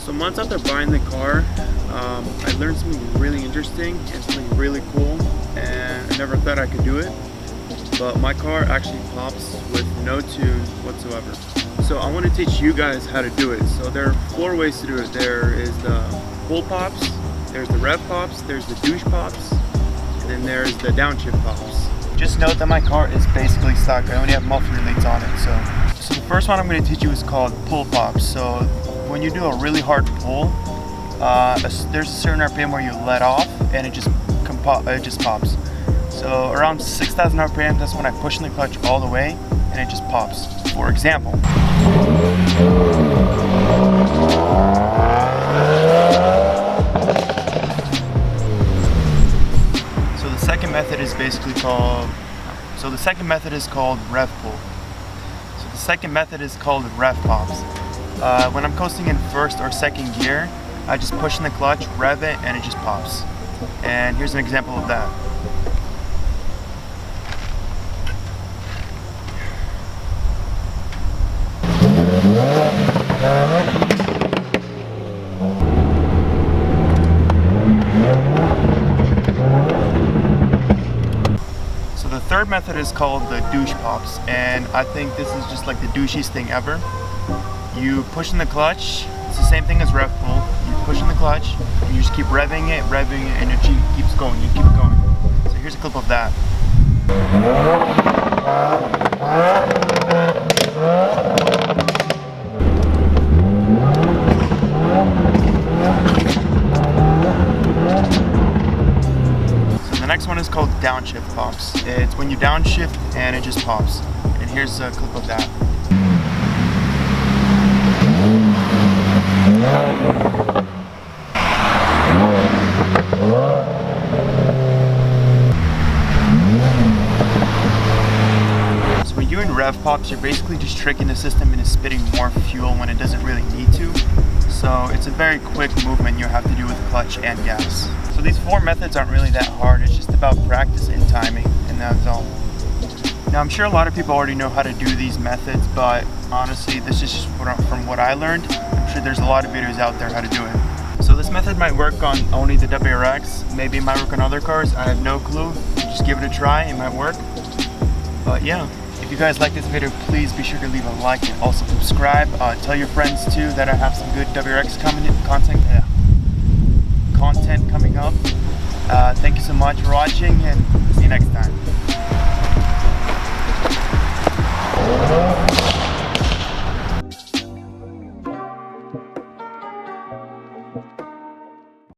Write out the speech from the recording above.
So months after buying the car, I learned something really interesting and something really cool, and I never thought I could do it. But my car actually pops with no tune whatsoever. So I want to teach you guys how to do it. So there are 4 ways to do it. There is the pull pops, there's the rev pops, there's the douche pops, and then there's the downshift pops. Just note that my car is basically stock. I only have muffler leads on it. So the first one I'm going to teach you is called pull pops. So when you do a really hard pull, there's a certain RPM where you let off and it just pops. So around 6,000 RPM, that's when I push in the clutch all the way and it just pops. For example. So the second method is called rev pull. So the second method is called rev pops. When I'm coasting in first or second gear, I just push in the clutch, rev it, and it just pops. And here's an example of that. So the third method is called the douche pops, and I think this is just like the douchiest thing ever. You push in the clutch, it's the same thing as rev pull. You push in the clutch, and you just keep revving it, and it keeps going, you keep going. So here's a clip of that. So the next one is called downshift pops. It's when you downshift and it just pops. And here's a clip of that. So when you're doing rev pops, you're basically just tricking the system into spitting more fuel when it doesn't really need to. So it's a very quick movement you have to do with clutch and gas. So these 4 methods aren't really that hard, it's just about practice and timing, and that's all. Now I'm sure a lot of people already know how to do these methods, but honestly this is just from what I learned. I'm sure there's a lot of videos out there how to do it. So this method might work on only the WRX, maybe it might work on other cars, I have no clue. Just give it a try, it might work. But yeah, if you guys like this video, please be sure to leave a like and also subscribe. Tell your friends too that I have some good WRX content coming up. Thank you so much for watching, and see you next time.